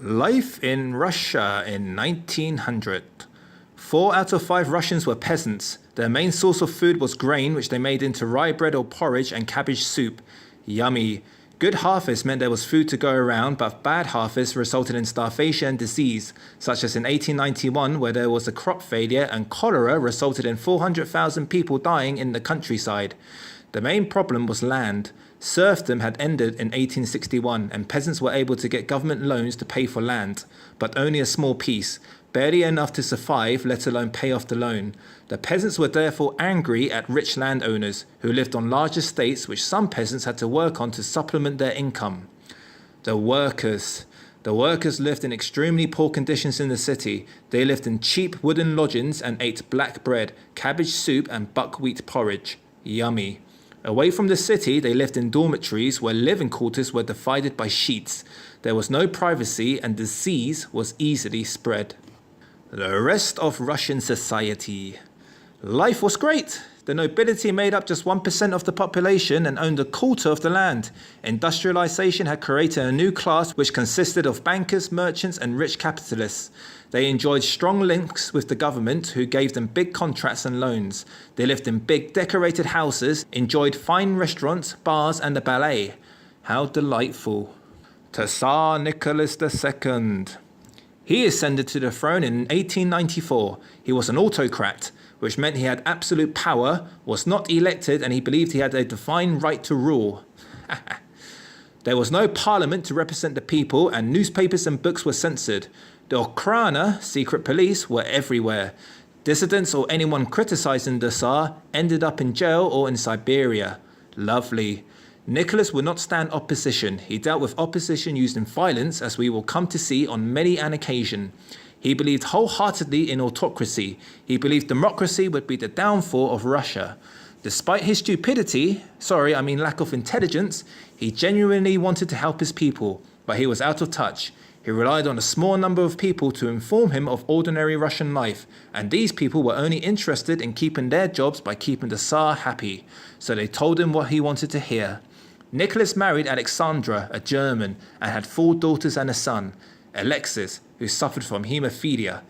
Life in Russia in 1900. 4 out of 5 Russians were peasants. Their main source of food was grain, which they made into rye bread or porridge and cabbage soup. Yummy. Good harvest meant there was food to go around, but bad harvest resulted in starvation and disease, such as in 1891, where there was a crop failure and cholera resulted in 400,000 people dying in the countryside. The main problem was land. Serfdom had ended in 1861 and peasants were able to get government loans to pay for land, but only a small piece, barely enough to survive, let alone pay off the loan. The peasants were therefore angry at rich landowners who lived on large estates which some peasants had to work on to supplement their income. The workers. The workers lived in extremely poor conditions in the city. They lived in cheap wooden lodgings and ate black bread, cabbage soup and buckwheat porridge. Yummy. Away from the city, they lived in dormitories where living quarters were divided by sheets. There was no privacy and disease was easily spread. The rest of Russian society. Life was great. The nobility made up just 1% of the population and owned a quarter of the land. Industrialization had created a new class which consisted of bankers, merchants, and rich capitalists. They enjoyed strong links with the government, who gave them big contracts and loans. They lived in big decorated houses, enjoyed fine restaurants, bars, and a ballet. How delightful. Tsar Nicholas II. He ascended to the throne in 1894. He was an autocrat, which meant he had absolute power, was not elected, and he believed he had a divine right to rule. There was no parliament to represent the people, and newspapers and books were censored. The Okhrana, secret police, were everywhere. Dissidents or anyone criticizing the Tsar ended up in jail or in Siberia. Lovely. Nicholas would not stand opposition. He dealt with opposition using violence, as we will come to see on many an occasion. He believed wholeheartedly in autocracy. He believed democracy would be the downfall of Russia. Despite his stupidity, lack of intelligence, he genuinely wanted to help his people, but he was out of touch. He relied on a small number of people to inform him of ordinary Russian life, and these people were only interested in keeping their jobs by keeping the Tsar happy, so they told him what he wanted to hear. Nicholas married Alexandra, a German, and had 4 daughters and a son, Alexis, who suffered from haemophilia.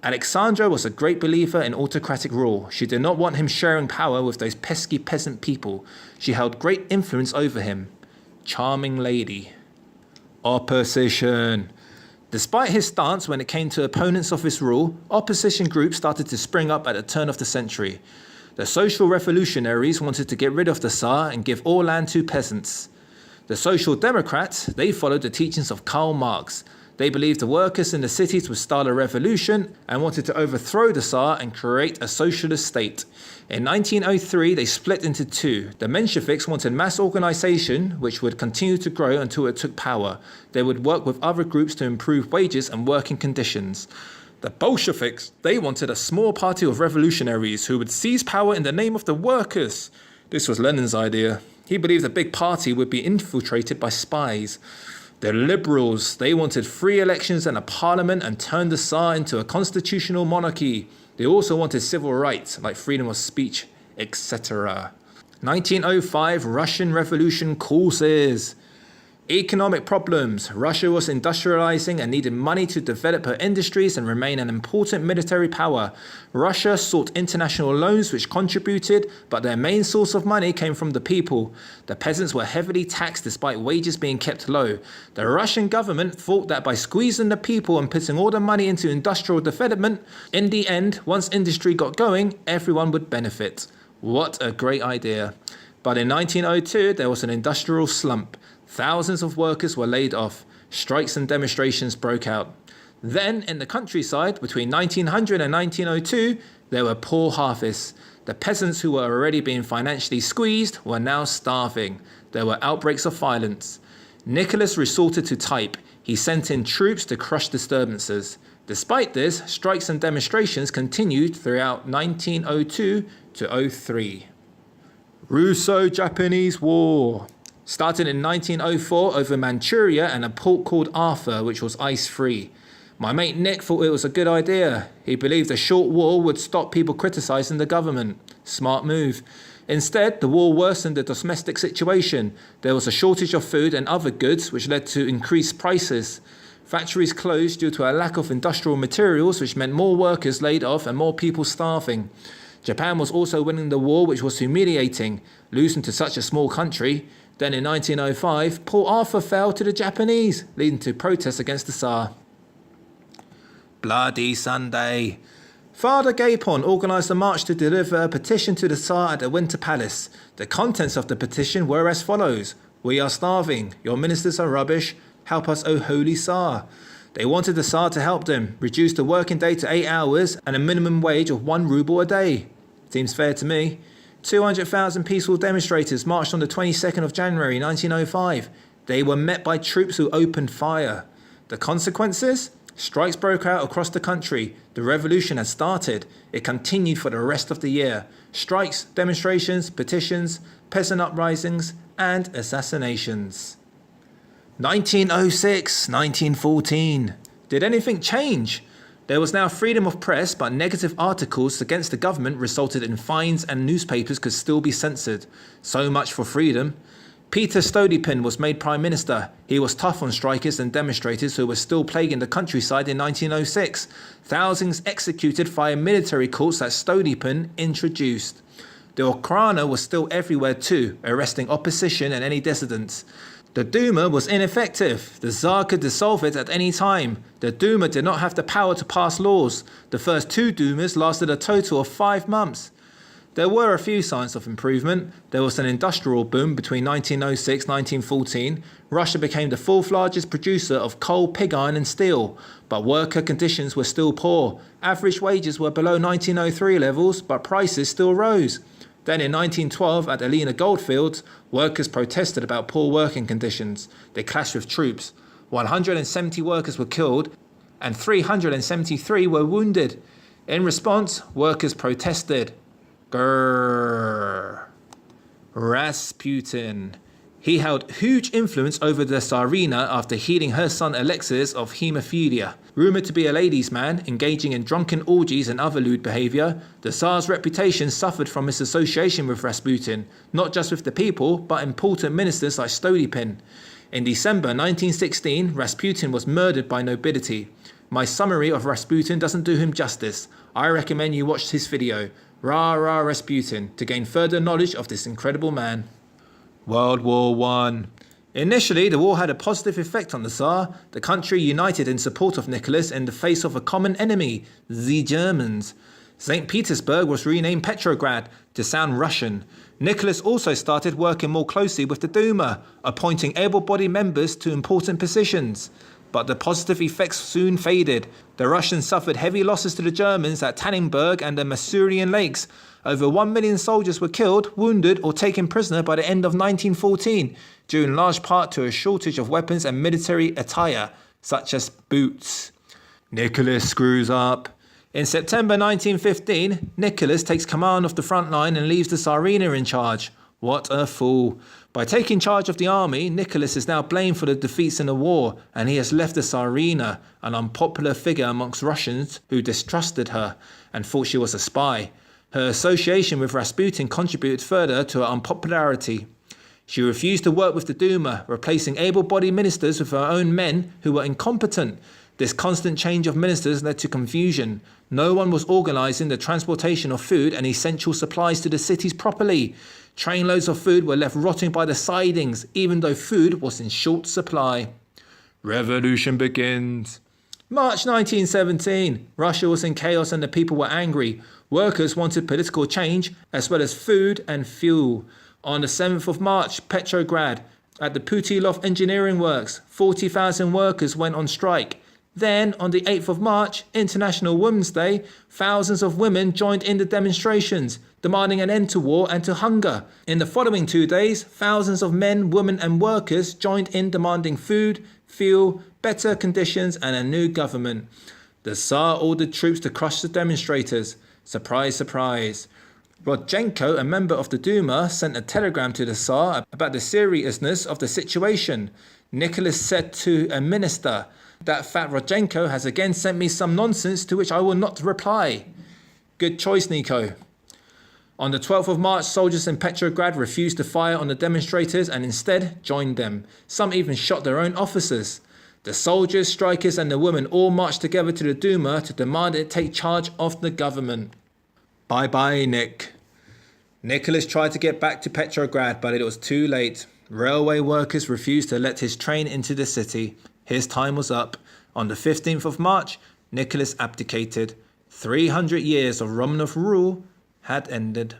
Alexandra was a great believer in autocratic rule. She did not want him sharing power with those pesky peasant people. She held great influence over him. Charming lady. Opposition. Despite his stance when it came to opponents of his rule, opposition groups started to spring up at the turn of the century. The social revolutionaries wanted to get rid of the Tsar and give all land to peasants. The social democrats, they followed the teachings of Karl Marx. They believed the workers in the cities would start a revolution and wanted to overthrow the Tsar and create a socialist state. In 1903, they split into 2. The Mensheviks wanted mass organization, which would continue to grow until it took power. They would work with other groups to improve wages and working conditions. The Bolsheviks, they wanted a small party of revolutionaries who would seize power in the name of the workers. This was Lenin's idea. He believed the big party would be infiltrated by spies. The liberals, they wanted free elections and a parliament and turned the Tsar into a constitutional monarchy. They also wanted civil rights like freedom of speech, etc. 1905 Russian Revolution causes. Economic problems. Russia was industrializing and needed money to develop her industries and remain an important military power. Russia sought international loans which contributed, but their main source of money came from the people. The peasants were heavily taxed despite wages being kept low. The Russian government thought that by squeezing the people and putting all the money into industrial development, in the end, once industry got going, everyone would benefit. What a great idea. But in 1902, there was an industrial slump. Thousands of workers were laid off. Strikes and demonstrations broke out. Then, in the countryside, between 1900 and 1902, there were poor harvests. The peasants who were already being financially squeezed were now starving. There were outbreaks of violence. Nicholas resorted to type. He sent in troops to crush disturbances. Despite this, strikes and demonstrations continued throughout 1902 to 03. Russo-Japanese War. Started in 1904 over Manchuria and a port called Arthur, which was ice-free. My mate Nick thought it was a good idea. He believed a short war would stop people criticizing the government. Smart move. Instead, the war worsened the domestic situation. There was a shortage of food and other goods, which led to increased prices. Factories closed due to a lack of industrial materials, which meant more workers laid off and more people starving. Japan was also winning the war, which was humiliating, losing to such a small country. Then in 1905, Port Arthur fell to the Japanese, leading to protests against the Tsar. Bloody Sunday. Father Gapon organised a march to deliver a petition to the Tsar at the Winter Palace. The contents of the petition were as follows. We are starving. Your ministers are rubbish. Help us, O holy Tsar. They wanted the Tsar to help them, reduce the working day to 8 hours and a minimum wage of 1 ruble a day. Seems fair to me. 200,000 peaceful demonstrators marched on the 22nd of January 1905. They were met by troops who opened fire. The consequences? Strikes broke out across the country. The revolution had started. It continued for the rest of the year. Strikes, demonstrations, petitions, peasant uprisings, and assassinations. 1906, 1914. Did anything change? There was now freedom of press, but negative articles against the government resulted in fines and newspapers could still be censored. So much for freedom. Peter Stolypin was made Prime Minister. He was tough on strikers and demonstrators who were still plaguing the countryside in 1906. Thousands executed via military courts that Stolypin introduced. The Okhrana was still everywhere too, arresting opposition and any dissidents. The Duma was ineffective. The Tsar could dissolve it at any time. The Duma did not have the power to pass laws. The first 2 Dumas lasted a total of 5 months. There were a few signs of improvement. There was an industrial boom between 1906 and 1914. Russia became the 4th largest producer of coal, pig iron and steel. But worker conditions were still poor. Average wages were below 1903 levels, but prices still rose. Then in 1912 at Alina Goldfields, workers protested about poor working conditions. They clashed with troops. 170 workers were killed and 373 were wounded. In response, workers protested. Grrr. Rasputin. He held huge influence over the Tsarina after healing her son Alexis of haemophilia. Rumoured to be a ladies' man, engaging in drunken orgies and other lewd behaviour, the Tsar's reputation suffered from his association with Rasputin, not just with the people, but important ministers like Stolypin. In December 1916, Rasputin was murdered by nobility. My summary of Rasputin doesn't do him justice. I recommend you watch his video, Rah Rah Rasputin, to gain further knowledge of this incredible man. World War I. Initially, the war had a positive effect on the Tsar. The country united in support of Nicholas in the face of a common enemy, the Germans. St. Petersburg was renamed Petrograd to sound Russian. Nicholas also started working more closely with the Duma, appointing able-bodied members to important positions. But the positive effects soon faded. The Russians suffered heavy losses to the Germans at Tannenberg and the Masurian Lakes. Over 1 million soldiers were killed, wounded or taken prisoner by the end of 1914, due in large part to a shortage of weapons and military attire, such as boots. Nicholas screws up. In September 1915, Nicholas takes command of the front line and leaves the Tsarina in charge. What a fool. By taking charge of the army, Nicholas is now blamed for the defeats in the war, and he has left the Tsarina, an unpopular figure amongst Russians who distrusted her and thought she was a spy. Her association with Rasputin contributed further to her unpopularity. She refused to work with the Duma, replacing able-bodied ministers with her own men who were incompetent. This constant change of ministers led to confusion. No one was organising the transportation of food and essential supplies to the cities properly. Trainloads of food were left rotting by the sidings, even though food was in short supply. Revolution begins. March 1917. Russia was in chaos and the people were angry. Workers wanted political change as well as food and fuel. On the 7th of March, Petrograd, at the Putilov Engineering Works, 40,000 workers went on strike. Then, on the 8th of March, International Women's Day, thousands of women joined in the demonstrations, demanding an end to war and to hunger. In the following 2 days, thousands of men, women and workers joined in demanding food, fuel, better conditions and a new government. The Tsar ordered troops to crush the demonstrators. Surprise, surprise. Rodchenko, a member of the Duma, sent a telegram to the Tsar about the seriousness of the situation. Nicholas said to a minister, "That fat Rodchenko has again sent me some nonsense to which I will not reply." Good choice, Nico. On the 12th of March, soldiers in Petrograd refused to fire on the demonstrators and instead joined them. Some even shot their own officers. The The soldiers, strikers, and the women all marched together to the Duma to demand it take charge of the government. Bye-bye, Nick. Nicholas tried to get back to Petrograd, but it was too late. Railway workers refused to let his train into the city. His time was up. On the 15th of March, Nicholas abdicated. 300 years of Romanov rule had ended.